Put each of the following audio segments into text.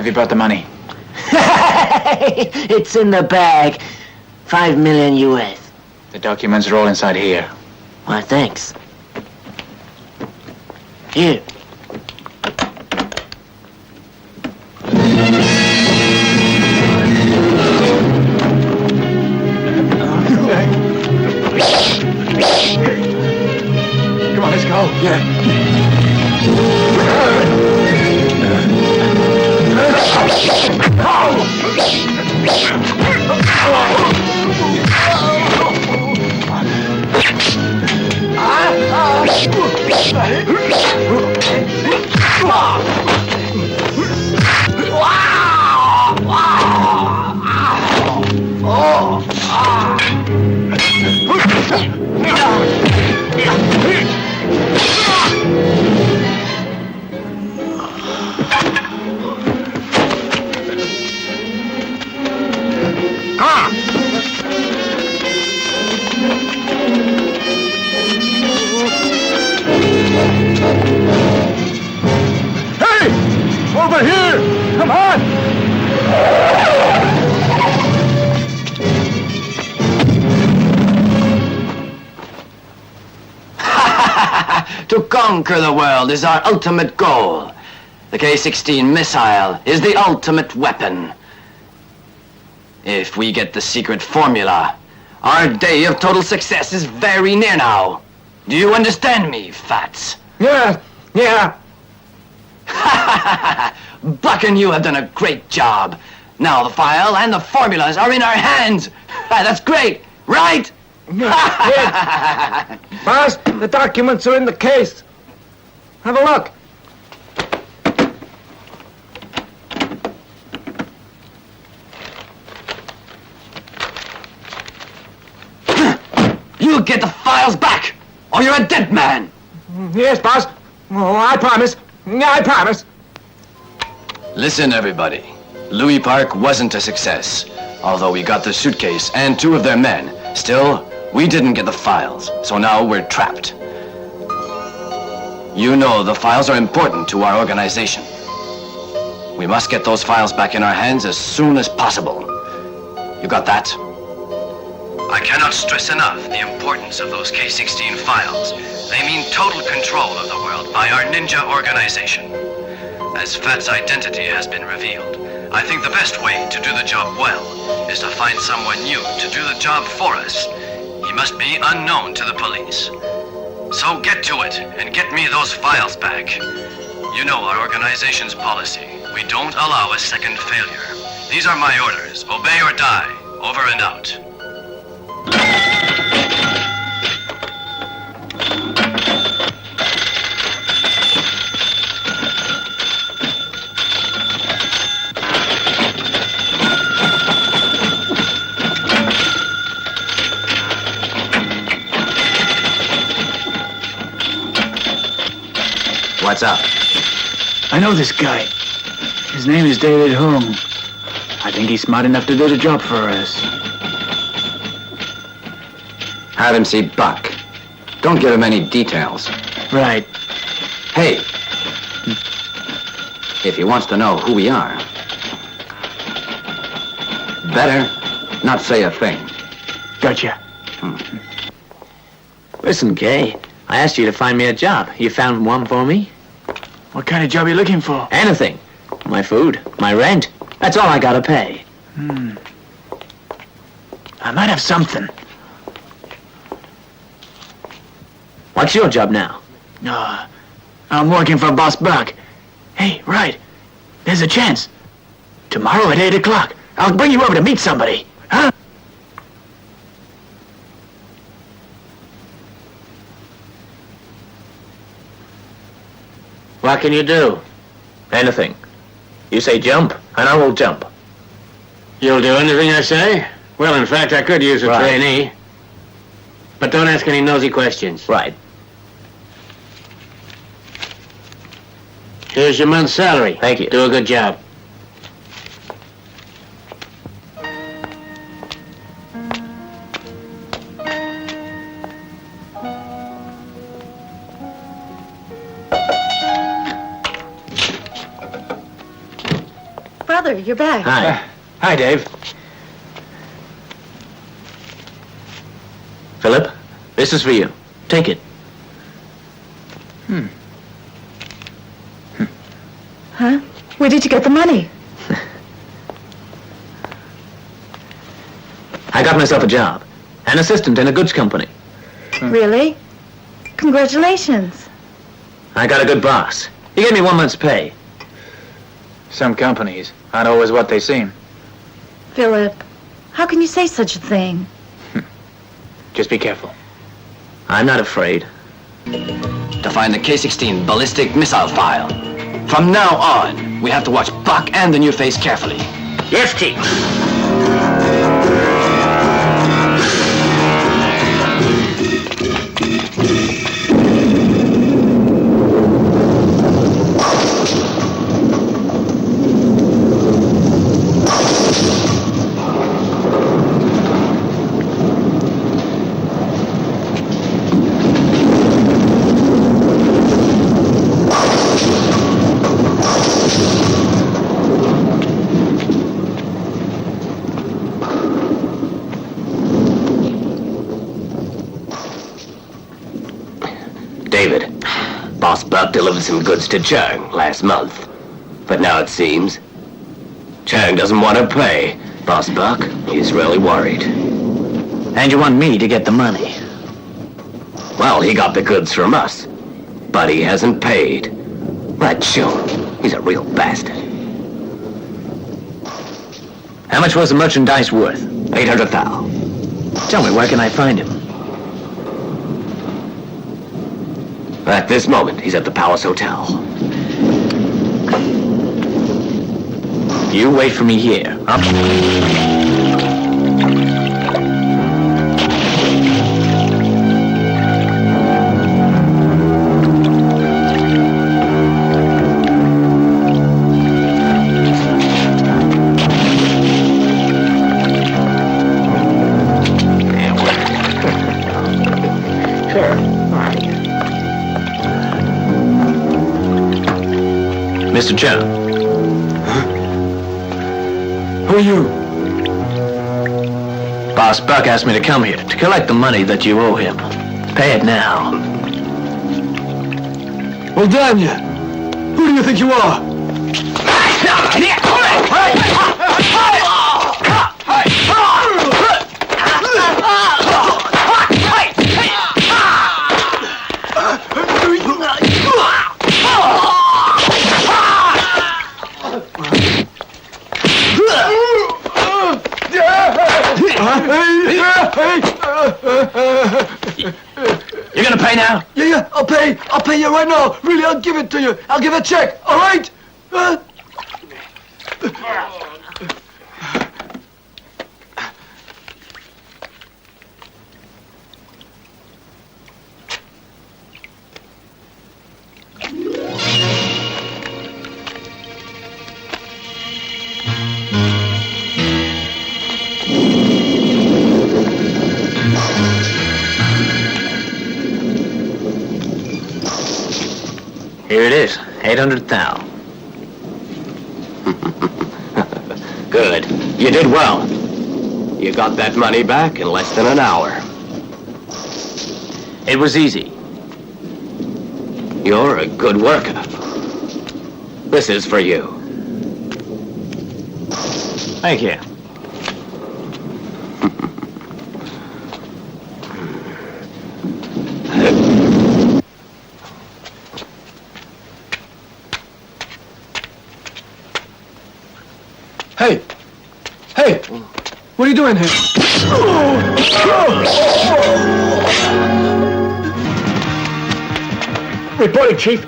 you brought the money? It's in the bag. 5 million US. The documents are all inside here. Why, thanks. Here. Come on, let's go. Over here! Come on! To conquer the world is our ultimate goal. The K-16 missile is the ultimate weapon. If we get the secret formula, our day of total success is very near now. Do you understand me, Fats? Yeah. Buck and you have done a great job. Now the file and the formulas are in our hands. That's great, right? Yeah. Boss, the documents are in the case. Have a look. You get the files back, or you're a dead man. Yes, boss. Oh, I promise. I promise. Listen, everybody. Louis Park wasn't a success. Although we got the suitcase and 2 of their men, still, we didn't get the files, so now we're trapped. You know the files are important to our organization. We must get those files back in our hands as soon as possible. You got that? I cannot stress enough the importance of those K-16 files. They mean total control of the world by our ninja organization. As Fat's identity has been revealed, I think the best way to do the job well is to find someone new to do the job for us. He must be unknown to the police. So get to it and get me those files back. You know our organization's policy. We don't allow a second failure. These are my orders. Obey or die. Over and out. What's up? I know this guy. His name is David Hung. I think he's smart enough to do the job for us. Have him see Buck. Don't give him any details. Right. Hey, if he wants to know who we are, better not say a thing. Gotcha. Listen, Kay, I asked you to find me a job. You found one for me? What kind of job are you looking for? Anything. My food, my rent. That's all I gotta pay. I might have something. What's your job now? I'm working for Boss Buck. Hey, right. There's a chance. Tomorrow at 8 o'clock, I'll bring you over to meet somebody. Huh? What can you do? Anything. You say jump, and I will jump. You'll do anything I say? Well, in fact, I could use a trainee. But don't ask any nosy questions. Right. Here's your month's salary. Thank you. Do a good job. Father, you're back. Hi. Hi, Dave. Philip, this is for you. Take it. Huh? Where did you get the money? I got myself a job. An assistant in a goods company. Really? Congratulations. I got a good boss. He gave me 1 month's pay. Some companies aren't always what they seem. Philip, how can you say such a thing? Just be careful. I'm not afraid. To find the K-16 ballistic missile file. From now on, we have to watch Buck and the new face carefully. Yes, Chief. David, Boss Buck delivered some goods to Chang last month. But now it seems Chang doesn't want to pay. Boss Buck, he's really worried. And you want me to get the money? Well, he got the goods from us, but he hasn't paid. That chum, he's a real bastard. How much was the merchandise worth? 800,000. Tell me, where can I find him? At this moment, he's at the Palace Hotel. You wait for me here. Mr. Kerr. Who are you? Boss Buck asked me to come here to collect the money that you owe him. Pay it now. Well, damn you. Who do you think you are? You're gonna pay now? Yeah, I'll pay. I'll pay you right now. Really, I'll give it to you. I'll give a check, all right? Here it is, 800,000. Good. You did well. You got that money back in less than an hour. It was easy. You're a good worker. This is for you. Thank you. Hey! Hey! What are you doing here? Reporting, Chief.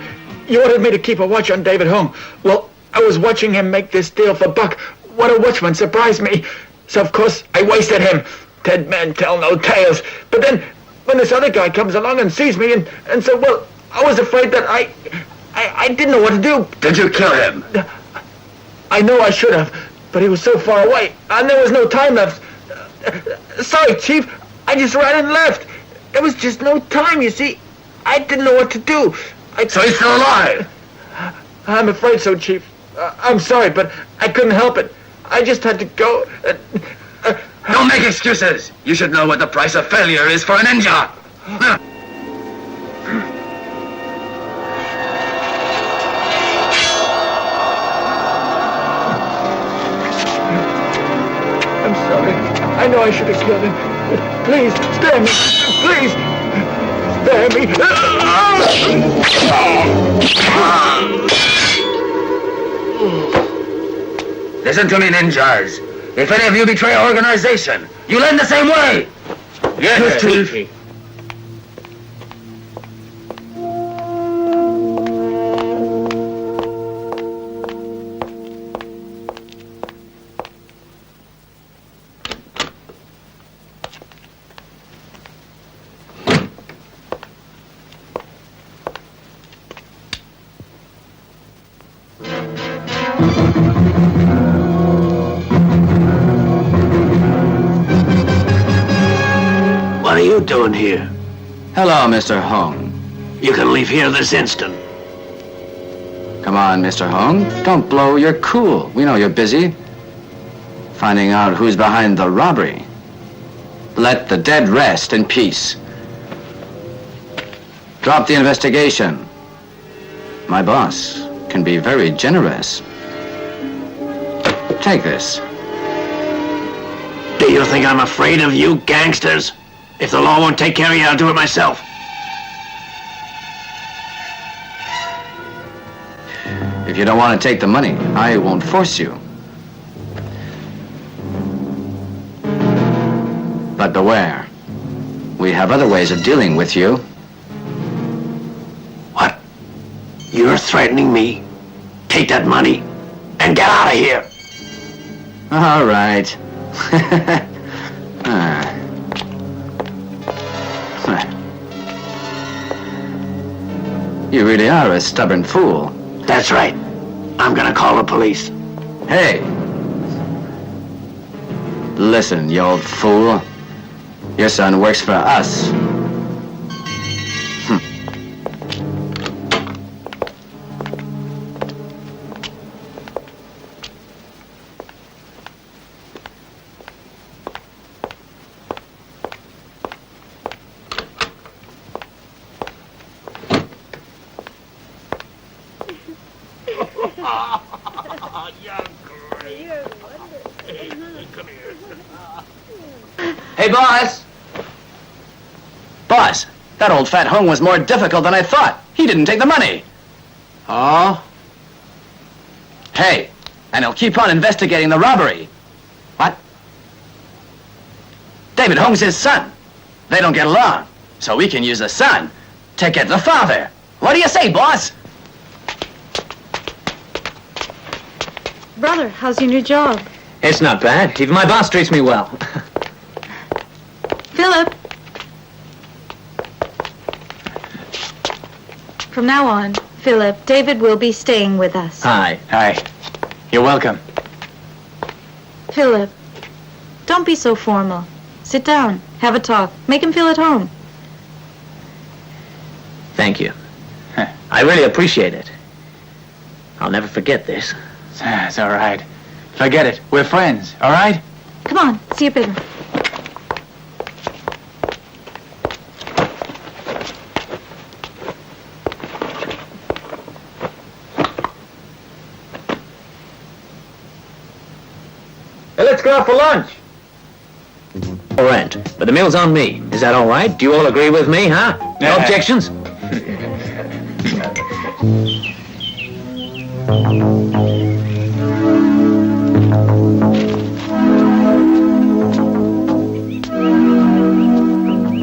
You ordered me to keep a watch on David home. Well, I was watching him make this deal for Buck. What a watchman surprised me. So, of course, I wasted him. Dead men tell no tales. But then, when this other guy comes along and sees me and so, well, I was afraid that I didn't know what to do. Did you kill him? I know I should have, but he was so far away, and there was no time left. Sorry, Chief. I just ran and left. There was just no time, you see. I didn't know what to do. So he's still alive? I'm afraid so, Chief. I'm sorry, but I couldn't help it. I just had to go. Don't make excuses. You should know what the price of failure is for a ninja. I'm sorry. I know I should have killed him. But please, spare me. Please, spare me. Listen to me, ninjas. If any of you betray our organization, you'll end the same way. Yes, Chief. What are you doing here? Hello, Mr. Hong. You can leave here this instant. Come on, Mr. Hong. Don't blow your cool. We know you're busy. Finding out who's behind the robbery. Let the dead rest in peace. Drop the investigation. My boss can be very generous. Take this. Do you think I'm afraid of you gangsters? If the law won't take care of you, I'll do it myself. If you don't want to take the money, I won't force you. But beware. We have other ways of dealing with you. What? You're threatening me? Take that money and get out of here. All right. You really are a stubborn fool. That's right. I'm gonna call the police. Hey. Listen, you old fool. Your son works for us. Hey, boss! Boss, that old fat Hung was more difficult than I thought. He didn't take the money. Oh? Hey, and he'll keep on investigating the robbery. What? David Hung's his son. They don't get along, so we can use the son to get the father. What do you say, boss? Brother, how's your new job? It's not bad. Even my boss treats me well. Philip. From now on, Philip, David will be staying with us. Hi. Hi. You're welcome. Philip, don't be so formal. Sit down, have a talk, make him feel at home. Thank you. I really appreciate it. I'll never forget this. It's all right. Forget it. We're friends, all right? Come on, see your picture. Hey, let's go out for lunch. Rent, but the meal's on me. Is that all right? Do you all agree with me, huh? No Yeah. objections?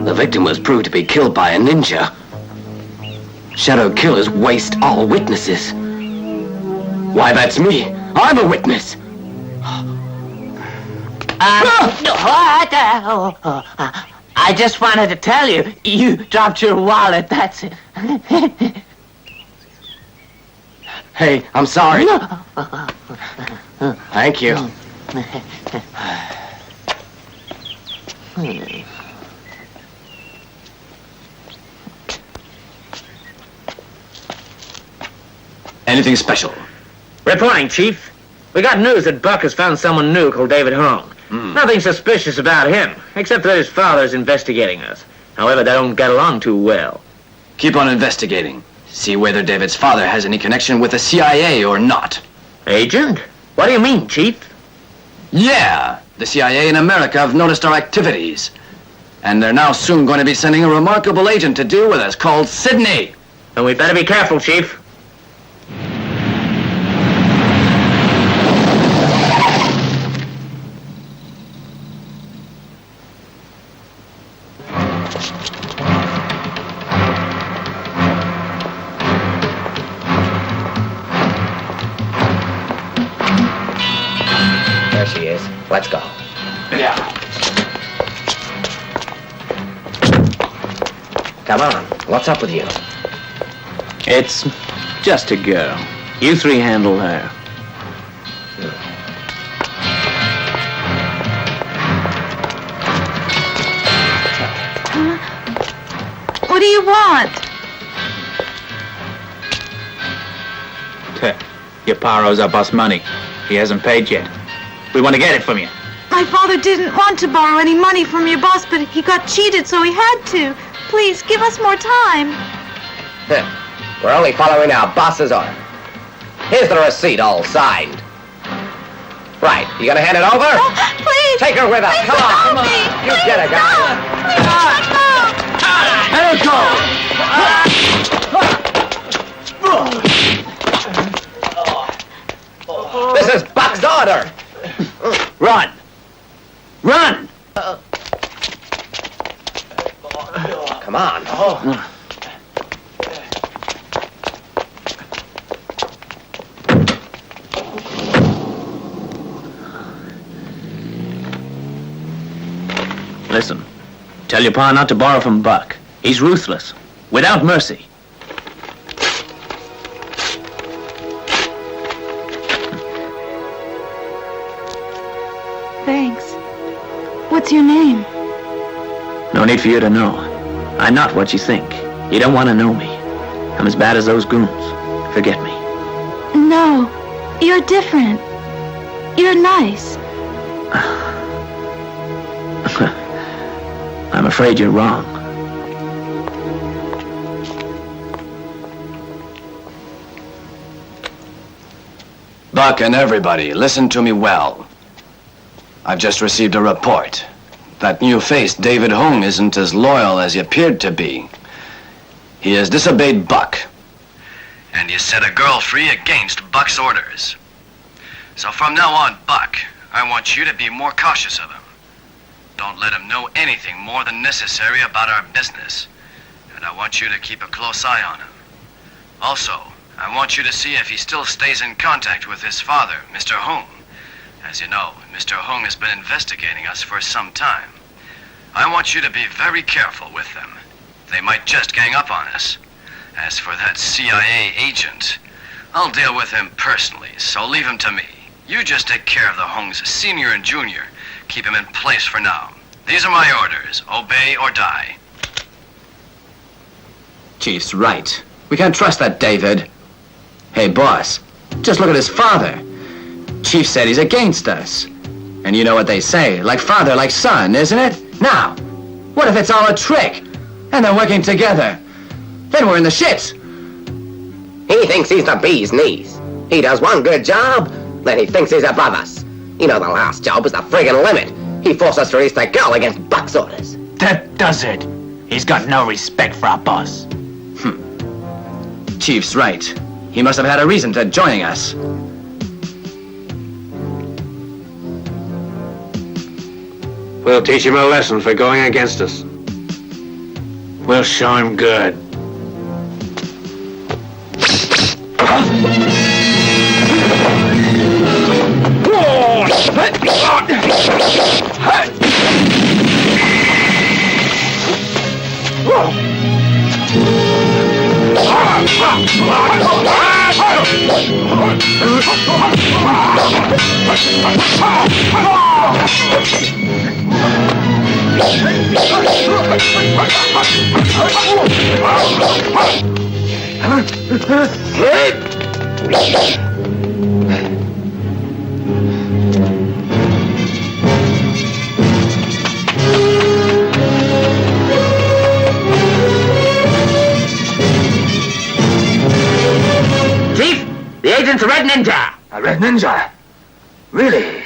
The victim was proved to be killed by a ninja. Shadow killers waste all witnesses. Why, that's me. I'm a witness. I just wanted to tell you, you dropped your wallet, that's it. Hey, I'm sorry. Thank you. Anything special? Reporting, Chief. We got news that Buck has found someone new called David Hong. Nothing suspicious about him, except that his father's investigating us. However, they don't get along too well. Keep on investigating. See whether David's father has any connection with the CIA or not. Agent? What do you mean, Chief? Yeah, the CIA in America have noticed our activities. And they're now soon going to be sending a remarkable agent to deal with us called Sydney. And we better be careful, Chief. There she is. Let's go. Yeah. Come on. What's up with you? It's just a girl. You three handle her. What do you want? Your pa owes our boss money. He hasn't paid yet. We want to get it from you. My father didn't want to borrow any money from your boss, but he got cheated, so he had to. Please, give us more time. We're only following our boss's order. Here's the receipt all signed. Right, you gonna hand it over? Oh, please! Take her with us. Please Come on, don't come on. me. You Please get her, guys. don't. Please let go. Let her go. This is Buck's order. Run! Run! Come on. Listen, tell your pa not to borrow from Buck. He's ruthless, without mercy. Thanks. What's your name? No need for you to know. I'm not what you think. You don't want to know me. I'm as bad as those goons. Forget me. No, you're different. You're nice. I'm afraid you're wrong. Buck and everybody, listen to me well. I've just received a report. That new face, David Hong, isn't as loyal as he appeared to be. He has disobeyed Buck. And he set a girl free against Buck's orders. So from now on, Buck, I want you to be more cautious of him. Don't let him know anything more than necessary about our business. And I want you to keep a close eye on him. Also, I want you to see if he still stays in contact with his father, Mr. Hong. As you know, Mr. Hong has been investigating us for some time. I want you to be very careful with them. They might just gang up on us. As for that CIA agent, I'll deal with him personally, so leave him to me. You just take care of the Hongs, senior and junior. Keep him in place for now. These are my orders. Obey or die. Chief's right. We can't trust that David. Hey, boss, just look at his father. Chief said he's against us. And you know what they say, like father, like son, isn't it? Now, what if it's all a trick? And they're working together? Then we're in the shits. He thinks he's the bee's knees. He does one good job, then he thinks he's above us. You know, the last job was the friggin' limit. He forced us to release that girl against Buck's orders. That does it. He's got no respect for our boss. Chief's right. He must have had a reason to joining us. We'll teach him a lesson for going against us. We'll show him good. ninja. A red ninja? Really?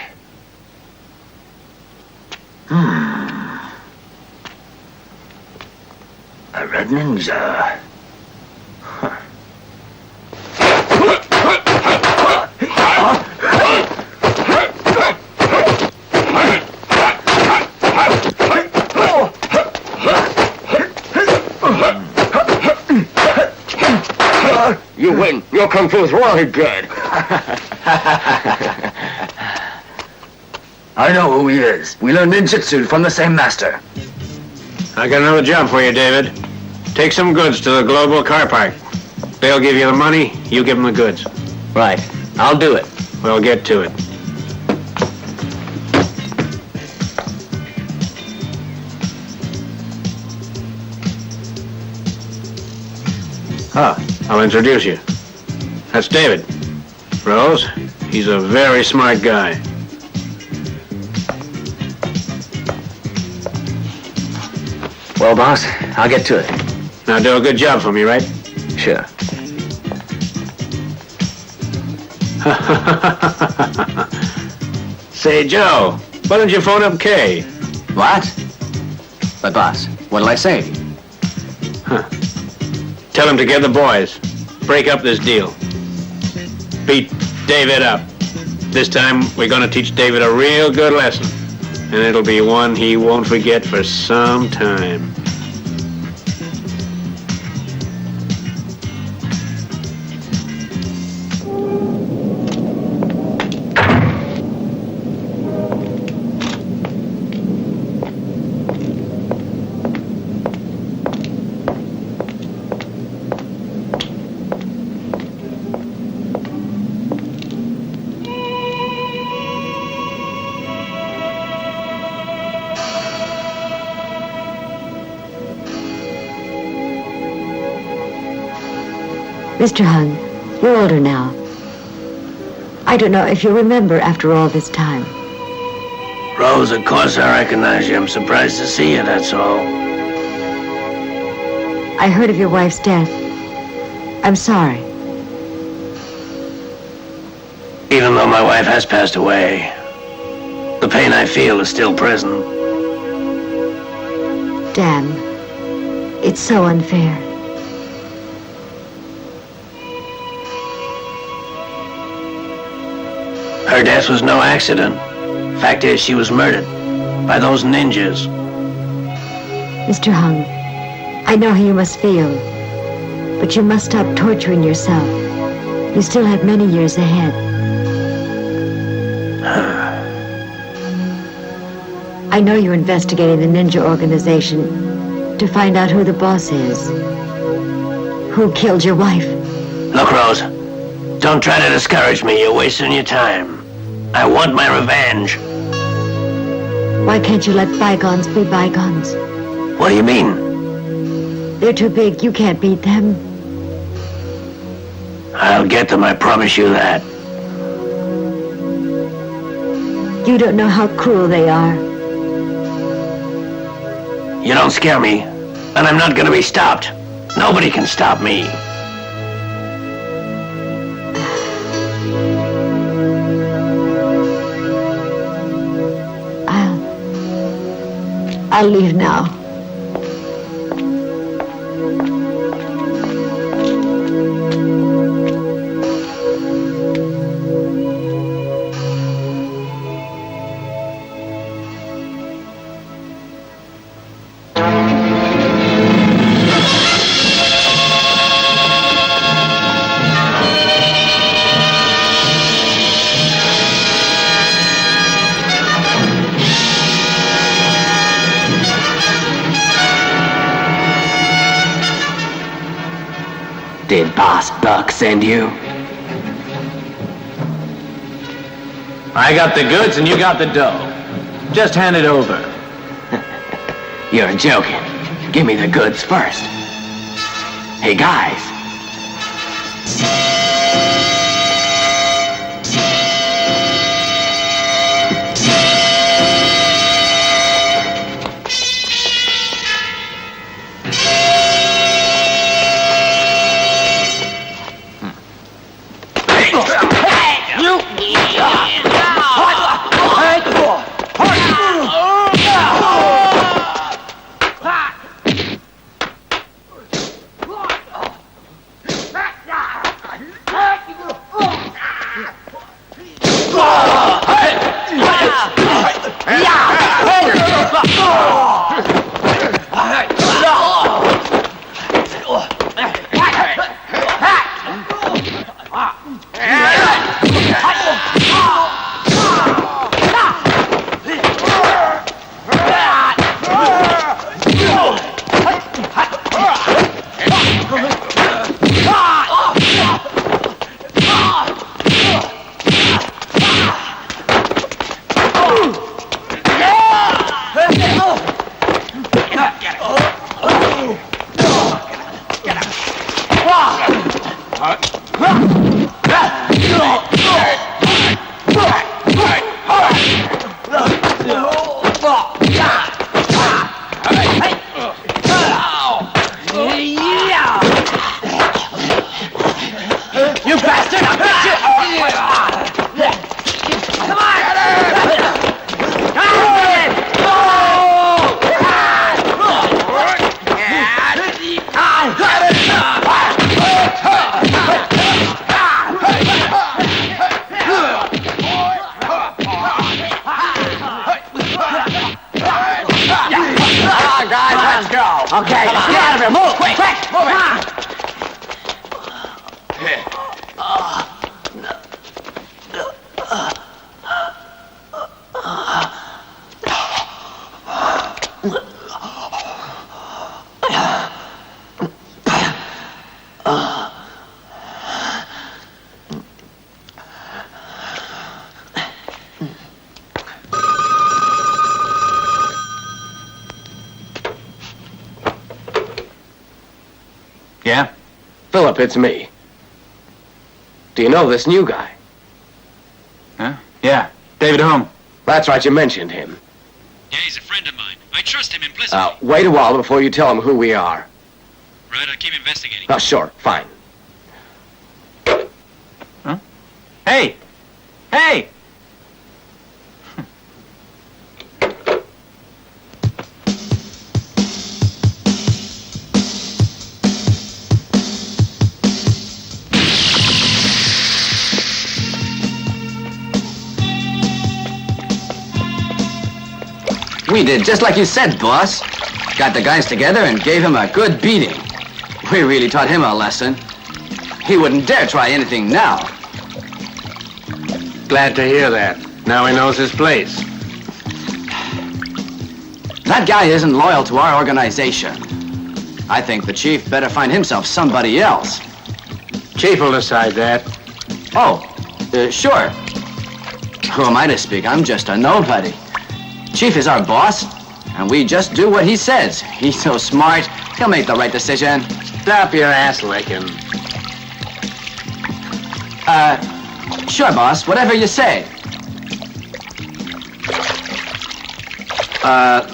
A red ninja. Huh. You win. Your kung fu's really good. I know who he is. We learned ninjutsu from the same master. I got another job for you, David. Take some goods to the Global Car Park. They'll give you the money, you give them the goods. Right. I'll do it. We'll get to it. I'll introduce you. That's David. Rose, he's a very smart guy. Well, boss, I'll get to it. Now do a good job for me, right? Sure. Say, Joe, why don't you phone up Kay? What? But, boss, what'll I say? Tell him to get the boys. Break up this deal. Beat David up. This time, we're gonna teach David a real good lesson. And it'll be one he won't forget for some time. Mr. Hung, you're older now. I don't know if you remember after all this time. Rose, of course I recognize you. I'm surprised to see you, that's all. I heard of your wife's death. I'm sorry. Even though my wife has passed away, the pain I feel is still present. Dan, it's so unfair. Her death was no accident. Fact is, she was murdered by those ninjas. Mr. Hung, I know how you must feel, but you must stop torturing yourself. You still have many years ahead. I know you're investigating the ninja organization to find out who the boss is. Who killed your wife? Look, Rose, don't try to discourage me. You're wasting your time. I want my revenge. Why can't you let bygones be bygones? What do you mean? They're too big. You can't beat them. I'll get them, I promise you that. You don't know how cruel they are. You don't scare me, and I'm not gonna be stopped. Nobody can stop me. I'll leave now. Did Boss Buck send you? I got the goods and you got the dough. Just hand it over. You're joking. Give me the goods first. Hey, guys. Okay, get out of here. Move, quick, move it. Yeah? Philip, it's me. Do you know this new guy? Huh? Yeah. David Holm. That's right, you mentioned him. Yeah, he's a friend of mine. I trust him implicitly. Wait a while before you tell him who we are. Right, I'll keep investigating. Oh, sure, fine. Huh? Hey! Hey! We did just like you said, boss. Got the guys together and gave him a good beating. We really taught him a lesson. He wouldn't dare try anything now. Glad to hear that. Now he knows his place. That guy isn't loyal to our organization. I think the chief better find himself somebody else. Chief will decide that. Oh, sure. Who am I to speak? I'm just a nobody. Chief is our boss, and we just do what he says. He's so smart, he'll make the right decision. Stop your ass licking. Sure, boss, whatever you say.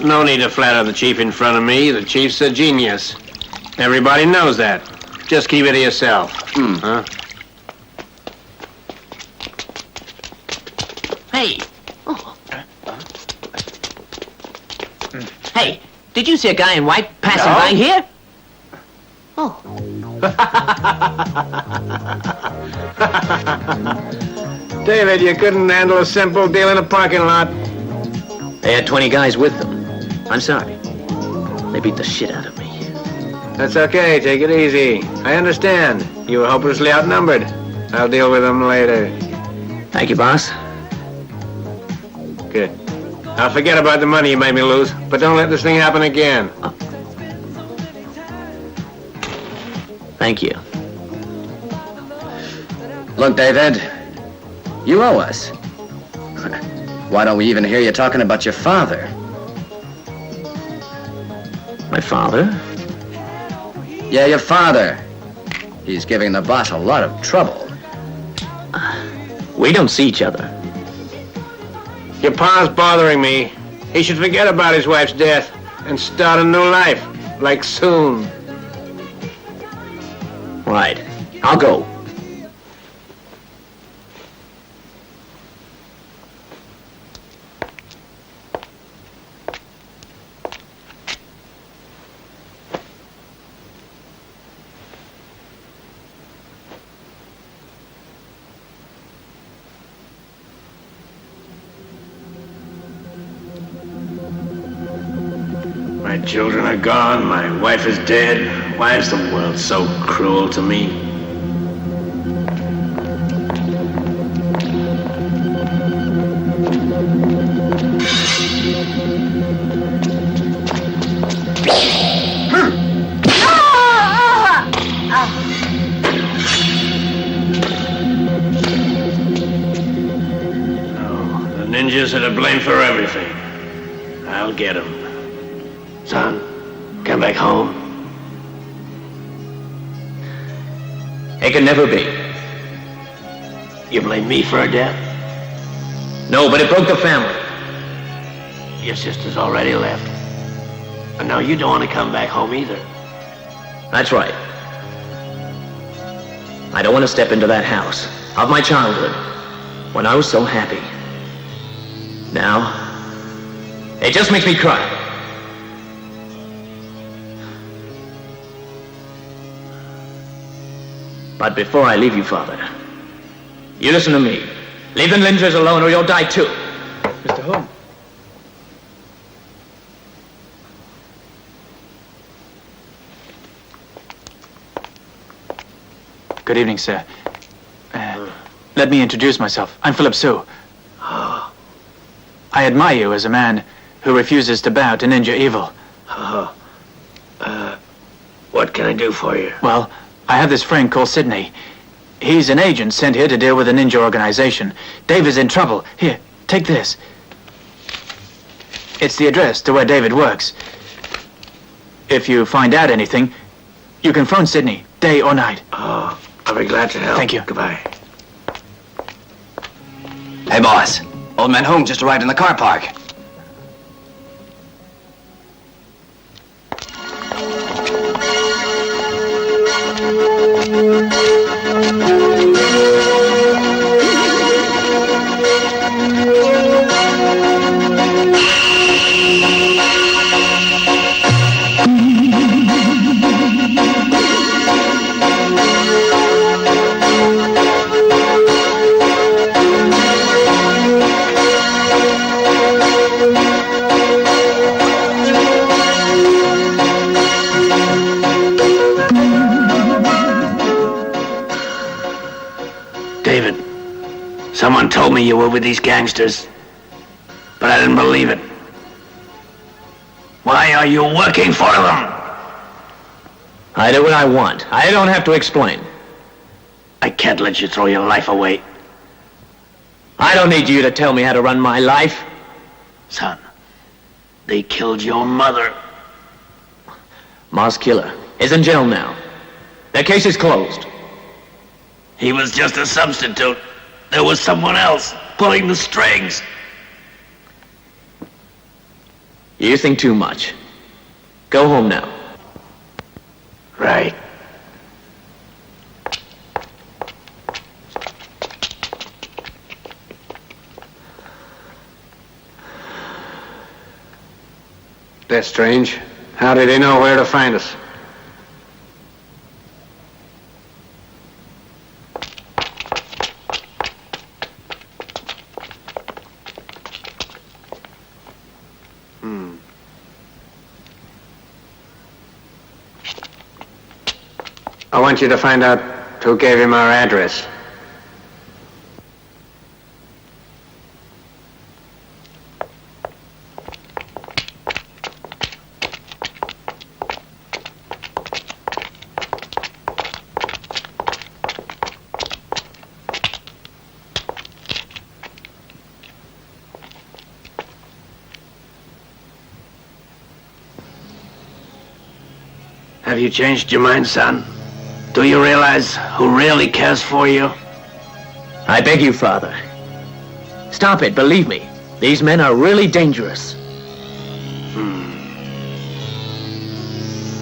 No need to flatter the chief in front of me. The chief's a genius. Everybody knows that. Just keep it to yourself. Huh? Hey. Oh. Hey, did you see a guy in white passing by here? Oh. David, you couldn't handle a simple deal in a parking lot. They had 20 guys with them. I'm sorry. They beat the shit out of me. That's okay. Take it easy. I understand. You were hopelessly outnumbered. I'll deal with them later. Thank you, boss. Good. I'll forget about the money you made me lose, but don't let this thing happen again. Thank you. Look, David, you owe us. Why don't we even hear you talking about your father? My father? Yeah, your father. He's giving the boss a lot of trouble. We don't see each other. Your pa's bothering me. He should forget about his wife's death and start a new life, like soon. Right. I'll go. My children are gone, my wife is dead. Why is the world so cruel to me? Ninjas are to blame for everything. I'll get them. Son, come back home. It can never be. You blame me for her death? No, but it broke the family. Your sister's already left. And now you don't want to come back home either. That's right. I don't want to step into that house of my childhood when I was so happy. Now, it just makes me cry. But before I leave you, Father, you listen to me. Leave the ninjas alone or you'll die too. Mr. Holmes. Good evening, sir. Let me introduce myself. I'm Philip Sue. I admire you as a man who refuses to bow to ninja evil. What can I do for you? Well, I have this friend called Sidney. He's an agent sent here to deal with a ninja organization. Dave is in trouble. Here, take this. It's the address to where David works. If you find out anything, you can phone Sidney, day or night. Oh, I'll be glad to help. Thank you. Goodbye. Hey, boss. Old man Holmes just arrived in the car park. Someone told me you were with these gangsters, but I didn't believe it. Why are you working for them? I do what I want. I don't have to explain. I can't let you throw your life away. I don't need you to tell me how to run my life. Son, they killed your mother. Ma's killer is in jail now. Their case is closed. He was just a substitute. There was someone else pulling the strings. You think too much. Go home now. Right. That's strange. How did they know where to find us? I want you to find out who gave him our address. Have you changed your mind, son? Do you realize who really cares for you? I beg you, Father. Stop it, believe me. These men are really dangerous.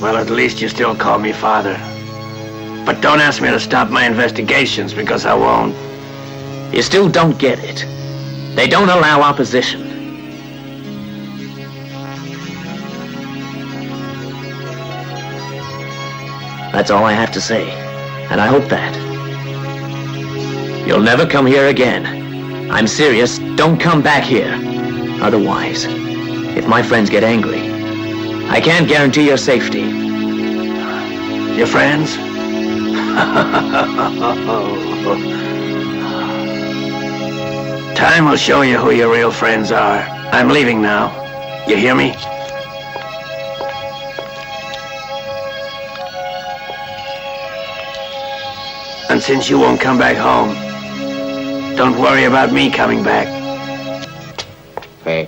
Well, at least you still call me Father. But don't ask me to stop my investigations, because I won't. You still don't get it. They don't allow opposition. That's all I have to say, and I hope that. You'll never come here again. I'm serious, don't come back here. Otherwise, if my friends get angry, I can't guarantee your safety. Your friends? Time will show you who your real friends are. I'm leaving now. You hear me? And since you won't come back home, don't worry about me coming back. Hey.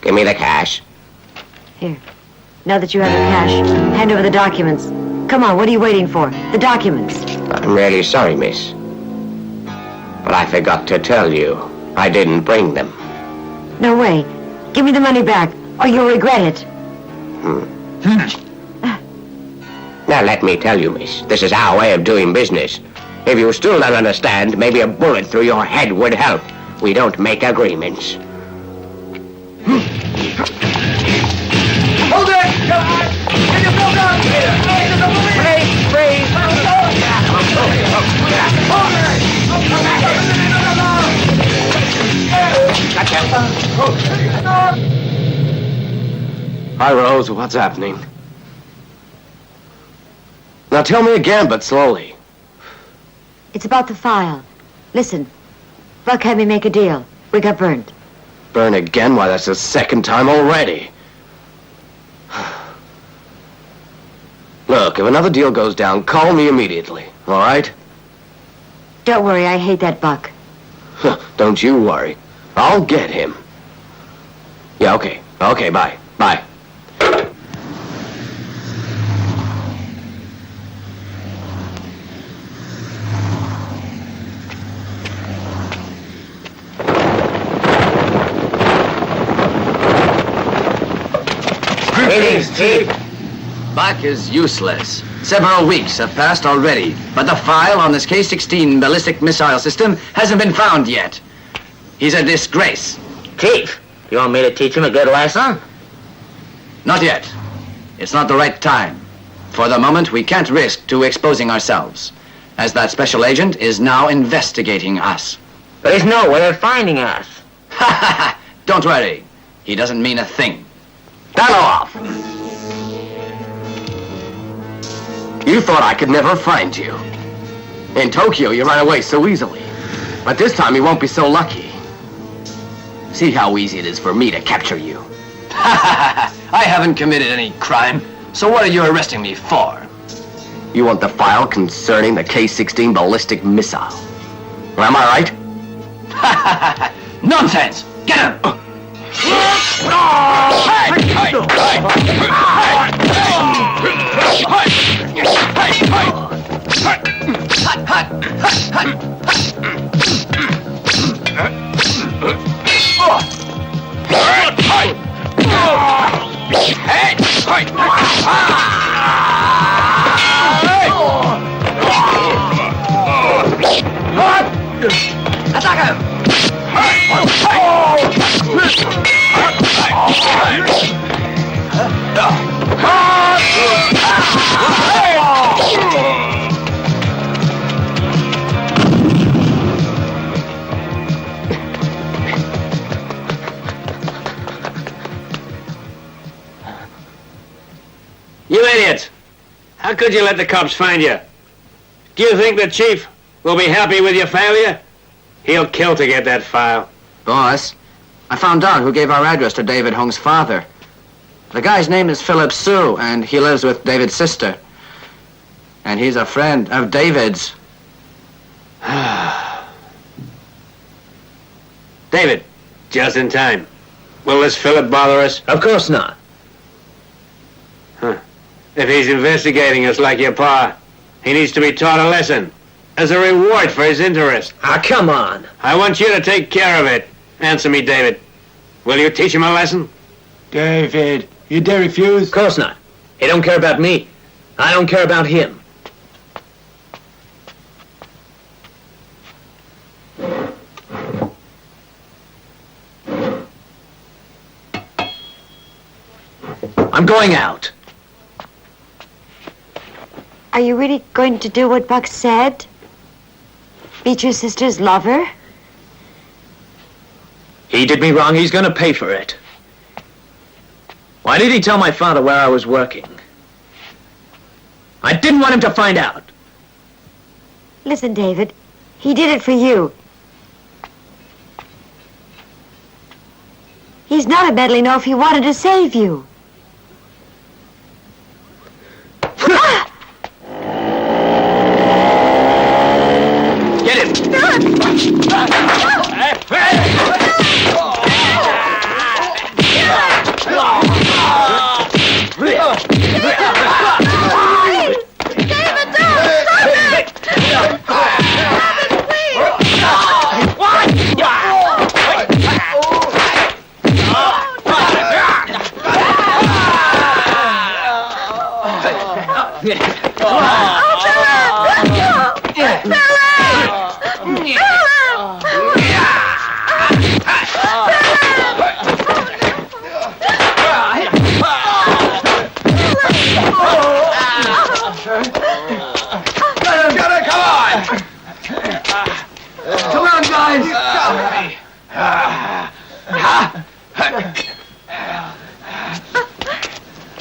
Give me the cash. Here. Now that you have the cash, hand over the documents. Come on, what are you waiting for? The documents. I'm really sorry, miss. But I forgot to tell you. I didn't bring them. No way. Give me the money back, or you'll regret it. Now let me tell you, miss, this is our way of doing business. If you still don't understand, maybe a bullet through your head would help. We don't make agreements. Hold it! Get yourself down! Freeze! Hi, Rose. What's happening? Now tell me again, but slowly. It's about the file. Listen, Buck had me make a deal. We got burned. Burn again? Why, that's the second time already. Look, if another deal goes down, call me immediately, all right? Don't worry, I hate that Buck. Don't you worry. I'll get him. Yeah, okay. Okay, bye. Bye. Greetings, Chief. Buck is useless. Several weeks have passed already, but the file on this K-16 ballistic missile system hasn't been found yet. He's a disgrace. Chief, you want me to teach him a good lesson? Not yet. It's not the right time. For the moment, we can't risk to exposing ourselves, as that special agent is now investigating us. There's no way of finding us. Ha ha ha! Don't worry. He doesn't mean a thing. That'll off. You thought I could never find you. In Tokyo, you ran away so easily. But this time, you won't be so lucky. See how easy it is for me to capture you. Ha ha ha! I haven't committed any crime, so what are you arresting me for? You want the file concerning the K-16 ballistic missile. Am I right? Ha ha ha! Nonsense! Get him! You idiots! How could you let the cops find you? Do you think the chief will be happy with your failure? He'll kill to get that file. Boss, I found out who gave our address to David Hong's father. The guy's name is Philip Sue, and he lives with David's sister. And he's a friend of David's. David, just in time. Will this Philip bother us? Of course not. Huh. If he's investigating us like your pa, he needs to be taught a lesson as a reward for his interest. Ah, come on. I want you to take care of it. Answer me, David. Will you teach him a lesson? David, you dare refuse? Of course not. He don't care about me. I don't care about him. I'm going out. Are you really going to do what Buck said? Beat your sister's lover? He did me wrong. He's gonna pay for it. Why did he tell my father where I was working? I didn't want him to find out. Listen, David. He did it for you. He's not a meddling oaf. He wanted to save you. Get him!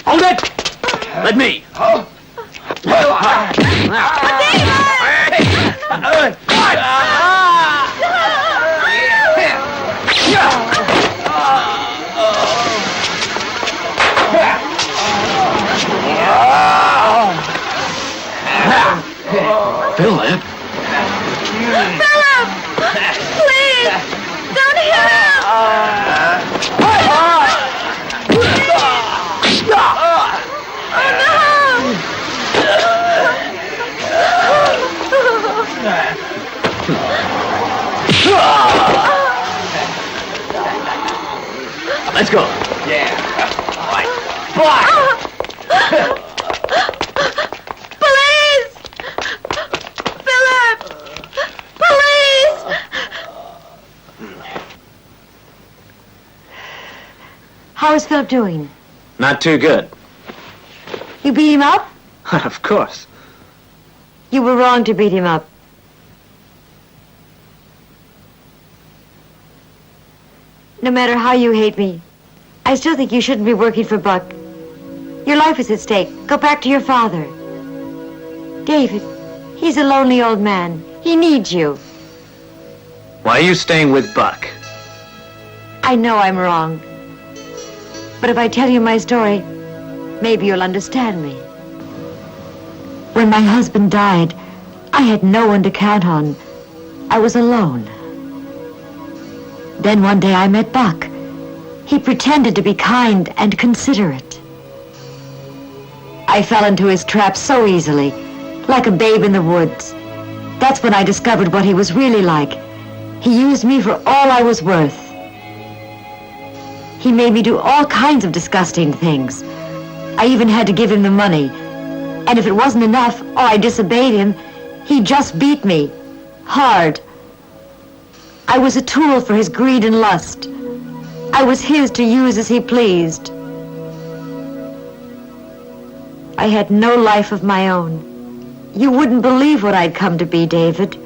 Hold it! Let me. Philip? Philip! Please! Don't hit him! Let's go. Yeah. Police! Philip! Police! How is Philip doing? Not too good. You beat him up? Of course. You were wrong to beat him up. No matter how you hate me, I still think you shouldn't be working for Buck. Your life is at stake. Go back to your father. David, he's a lonely old man. He needs you. Why are you staying with Buck? I know I'm wrong. But if I tell you my story, maybe you'll understand me. When my husband died, I had no one to count on. I was alone. Then one day I met Buck. He pretended to be kind and considerate. I fell into his trap so easily, like a babe in the woods. That's when I discovered what he was really like. He used me for all I was worth. He made me do all kinds of disgusting things. I even had to give him the money. And if it wasn't enough, or I disobeyed him, he just beat me. Hard. I was a tool for his greed and lust. I was his to use as he pleased. I had no life of my own. You wouldn't believe what I'd come to be, David.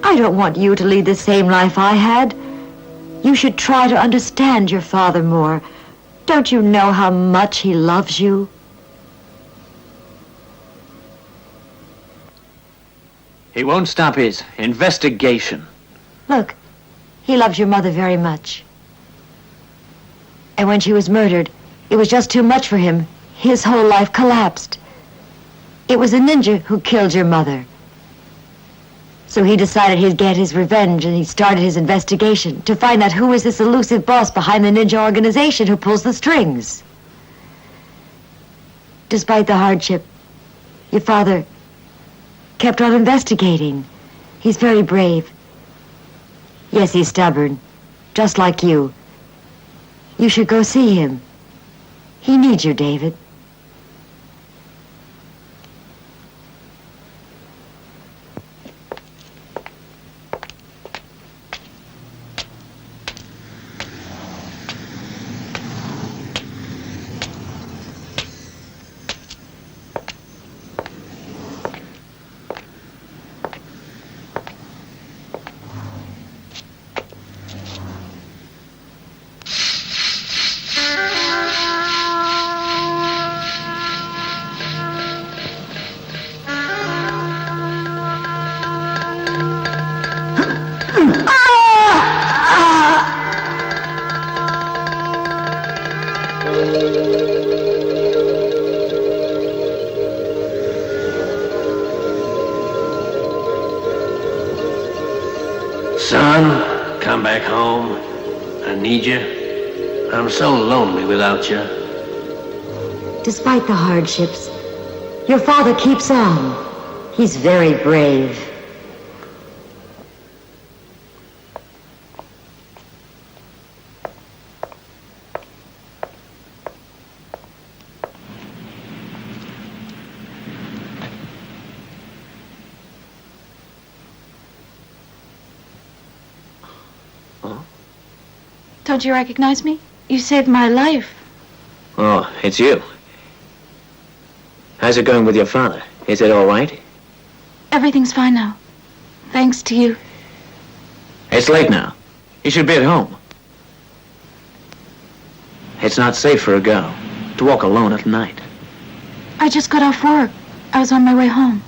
I don't want you to lead the same life I had. You should try to understand your father more. Don't you know how much he loves you? He won't stop his investigation. Look, he loves your mother very much. And when she was murdered, it was just too much for him. His whole life collapsed. It was a ninja who killed your mother. So he decided he'd get his revenge, and he started his investigation to find out who is this elusive boss behind the ninja organization who pulls the strings. Despite the hardship, your father kept on investigating. He's very brave. Yes, he's stubborn, just like you. You should go see him. He needs you, David. Son, come back home. I need you. I'm so lonely without you. Despite the hardships, your father keeps on. He's very brave. Don't you recognize me? You saved my life. Oh, it's you. How's it going with your father? Is it all right? Everything's fine now. Thanks to you. It's late now. You should be at home. It's not safe for a girl to walk alone at night. I just got off work. I was on my way home.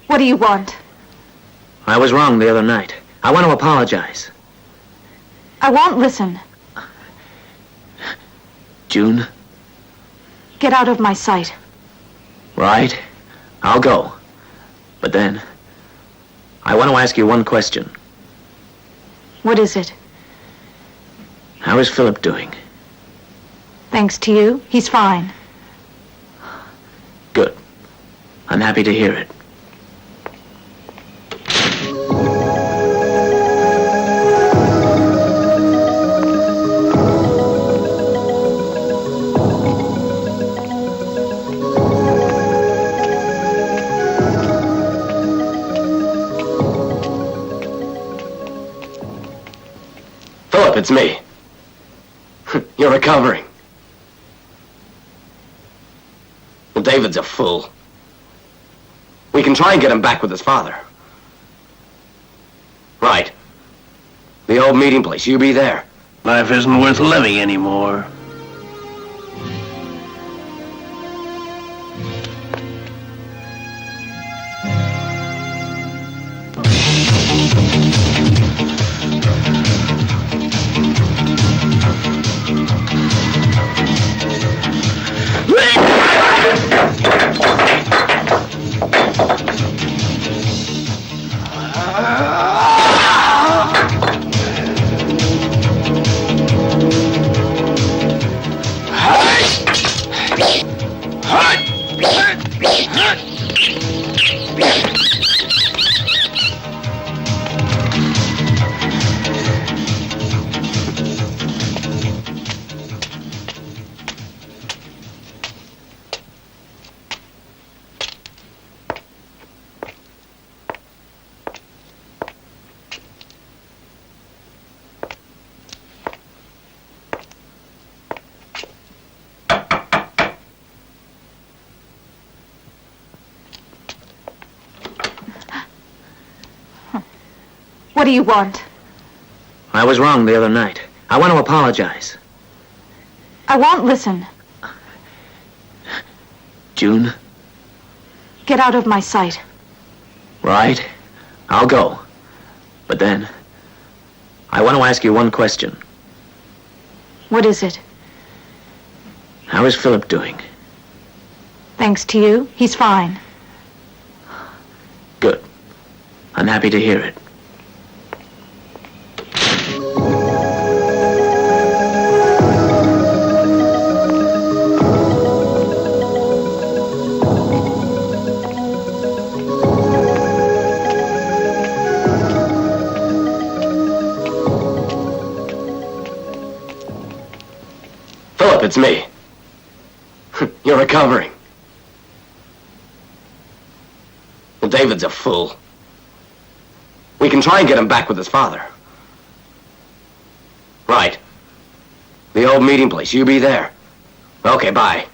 What do you want? I was wrong the other night. I want to apologize. I won't listen. June? Get out of my sight. Right. I'll go. But then, I want to ask you one question. What is it? How is Philip doing? Thanks to you, he's fine. Good. I'm happy to hear it. Philip, it's me. You're recovering. Well, David's a fool. We can try and get him back with his father. Right. The old meeting place, you be there. Life isn't worth living anymore. do you want? I was wrong the other night. I want to apologize. I won't listen. June? Get out of my sight. Right. I'll go. But then, I want to ask you one question. What is it? How is Philip doing? Thanks to you, he's fine. Good. I'm happy to hear it. Philip, it's me. You're recovering. Well, David's a fool. We can try and get him back with his father. Right. The old meeting place. You be there. Okay, bye.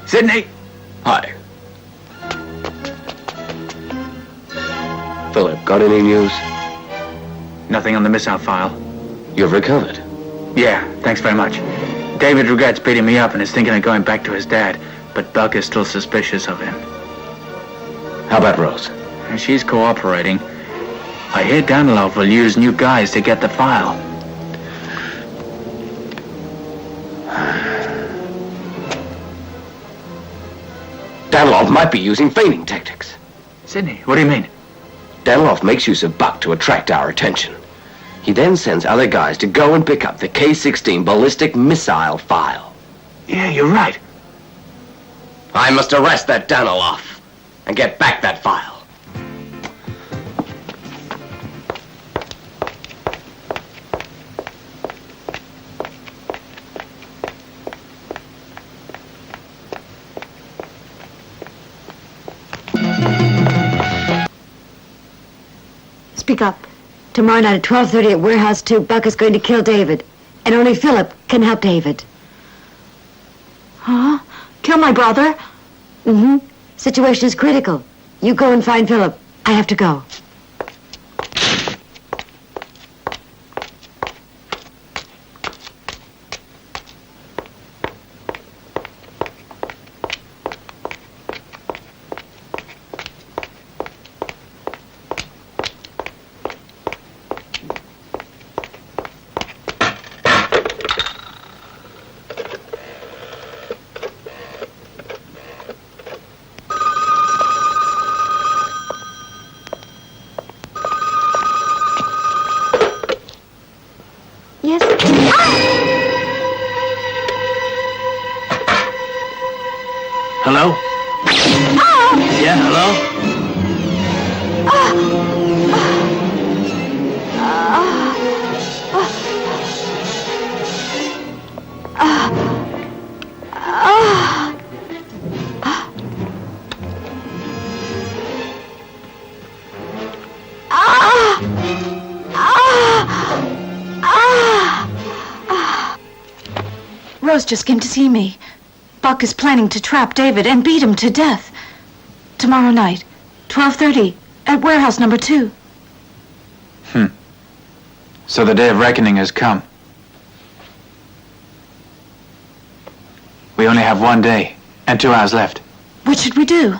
Sidney! Hi. Philip, got any news? Nothing on the missile file. You've recovered? Yeah, thanks very much. David regrets beating me up and is thinking of going back to his dad, but Buck is still suspicious of him. How about Rose? And she's cooperating. I hear Danilov will use new guys to get the file. Danilov might be using feigning tactics. Sidney, what do you mean? Danilov makes use of Buck to attract our attention. He then sends other guys to go and pick up the K-16 ballistic missile file. Yeah, you're right. I must arrest that Danilov and get back that file. Speak up. Tomorrow night at 12:30 at Warehouse 2, Buck is going to kill David. And only Philip can help David. Huh? Kill my brother? Mm-hmm. Situation is critical. You go and find Philip. I have to go. Yes. Hello? Yeah, hello? Rose just came to see me. Buck is planning to trap David and beat him to death. Tomorrow night, 12:30, at warehouse number 2. So the day of reckoning has come. We only have 1 day and 2 hours left. What should we do?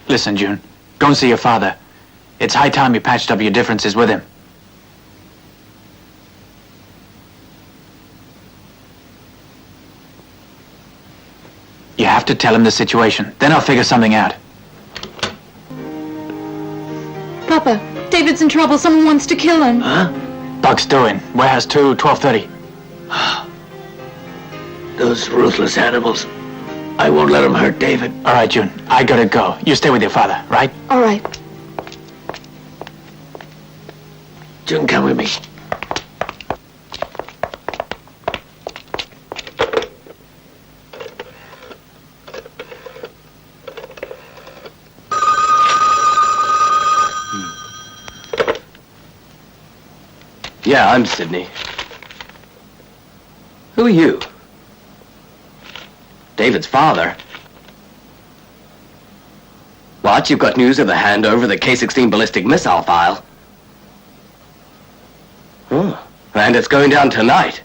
Listen, June, go and see your father. It's high time you patched up your differences with him. You have to tell him the situation. Then I'll figure something out. Papa, David's in trouble. Someone wants to kill him. Huh? Buck's doing. Warehouse 2, 12:30. Those ruthless animals. I won't let them hurt David. All right, June. I gotta go. You stay with your father, right? All right. June, come with me. Yeah, I'm Sidney. Who are you? David's father? What? You've got news of the handover of the K-16 ballistic missile file? Oh, and it's going down tonight.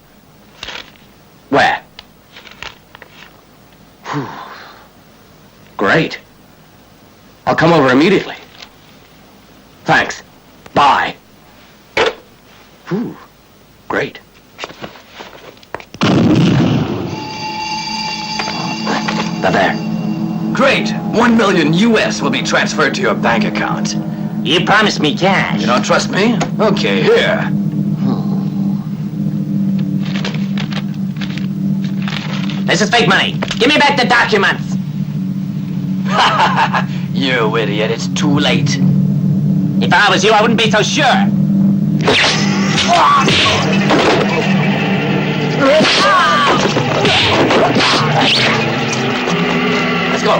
Where? Whew. Great. I'll come over immediately. Thanks. Bye. Whew. Great. They're there. Great. $1 million US will be transferred to your bank account. You promised me cash. You don't trust me? Okay, here. This is fake money. Give me back the documents. You idiot, it's too late. If I was you, I wouldn't be so sure. Let's go.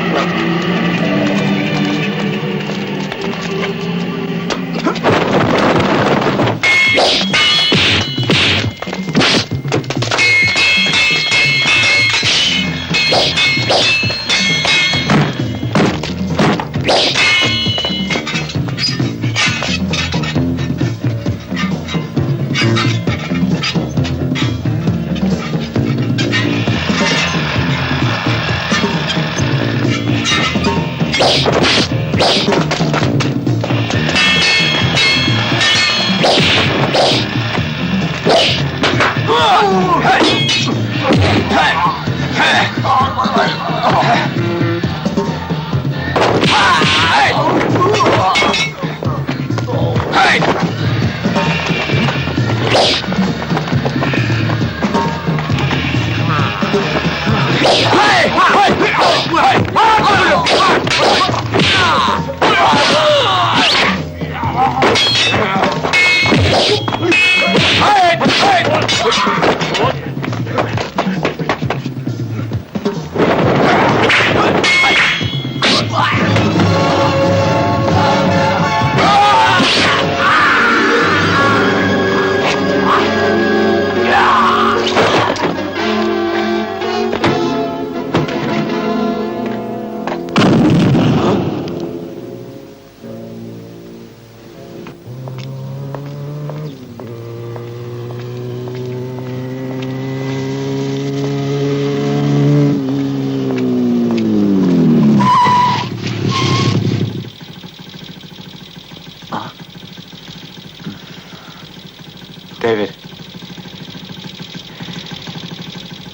David.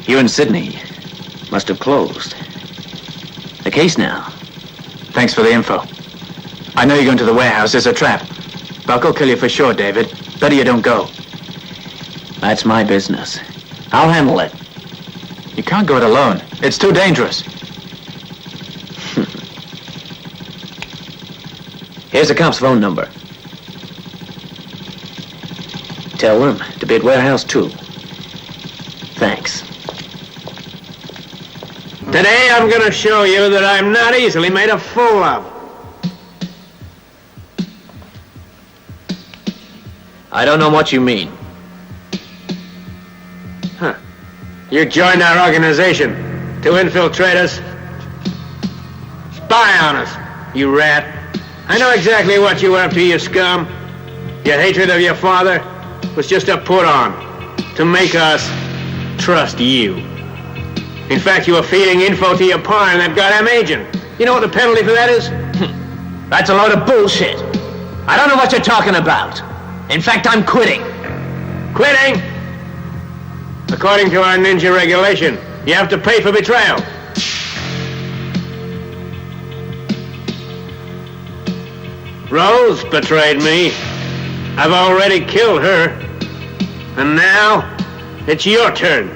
You and Sidney must have closed the case now. Thanks for the info. I know you're going to the warehouse. There's a trap. Buck will kill you for sure, David. Better you don't go. That's my business. I'll handle it. You can't go it alone. It's too dangerous. Here's the cop's phone number. Tell them to be at warehouse 2. Thanks. Today I'm gonna show you that I'm not easily made a fool of. I don't know what you mean. Huh. You joined our organization to infiltrate us, spy on us, you rat. I know exactly what you were up to, you scum. Your hatred of your father was just a put-on to make us trust you. In fact, you were feeding info to your pa and that goddamn agent. You know what the penalty for that is? That's a load of bullshit. I don't know what you're talking about. In fact, I'm quitting. Quitting? According to our ninja regulation, you have to pay for betrayal. Rose betrayed me. I've already killed her. And now, it's your turn.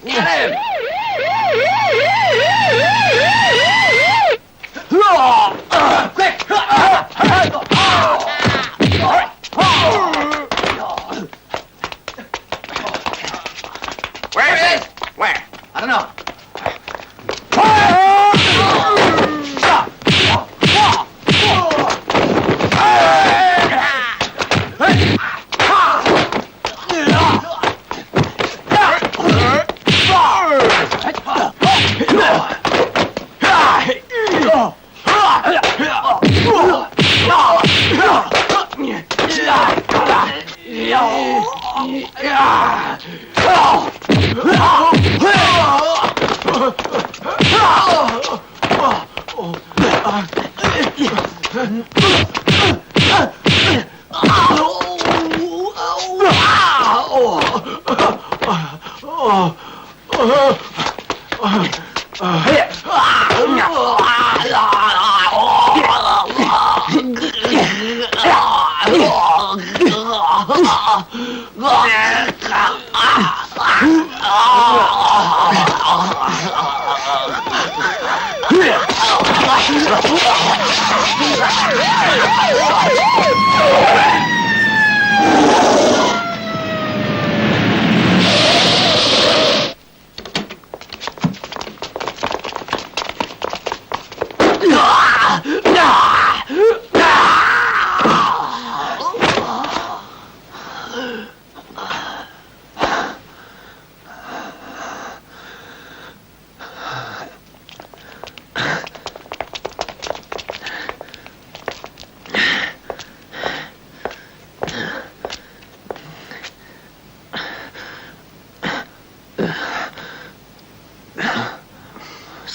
Get him! Quick! Where is it? Where? I don't know.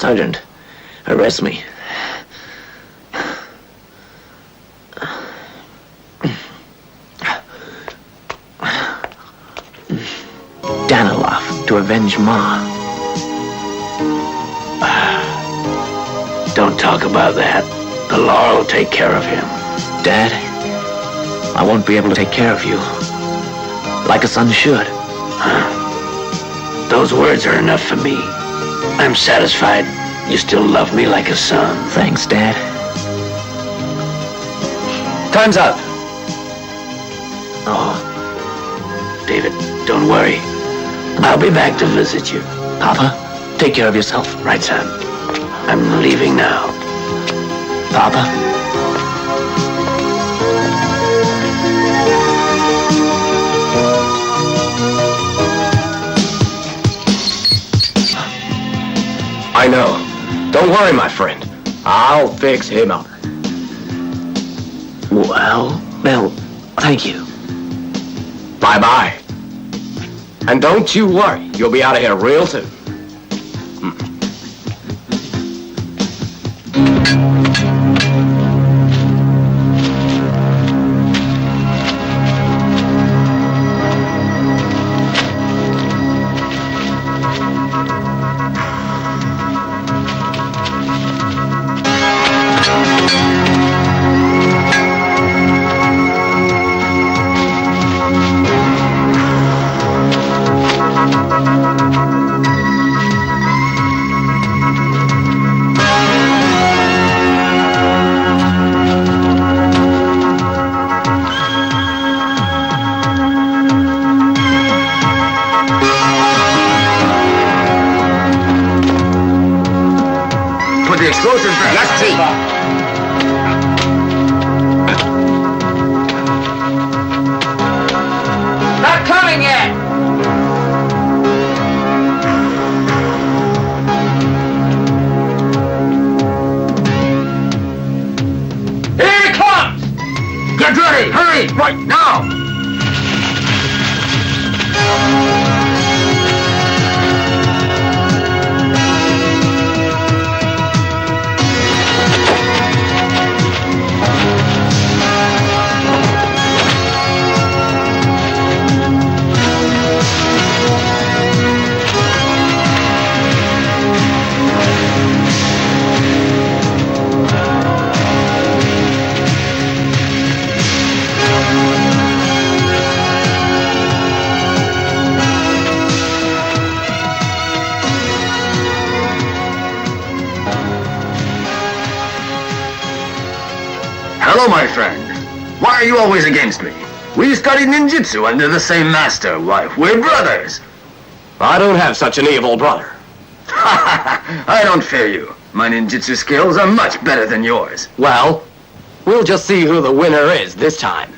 Sergeant, arrest me. Danilov to avenge Ma. Don't talk about that. The law will take care of him. Dad, I won't be able to take care of you. Like a son should. Those words are enough for me. I'm satisfied you still love me like a son. Thanks, Dad. Time's up. Oh, David, don't worry. I'll be back to visit you. Papa, take care of yourself. Right, son. I'm leaving now. Papa? I know. Don't worry, my friend. I'll fix him up. Well, thank you. Bye-bye. And don't you worry. You'll be out of here real soon. Hello, my friend. Why are you always against me? We studied ninjutsu under the same master. Why, we're brothers. I don't have such an evil brother. I don't fear you. My ninjutsu skills are much better than yours. Well, we'll just see who the winner is this time.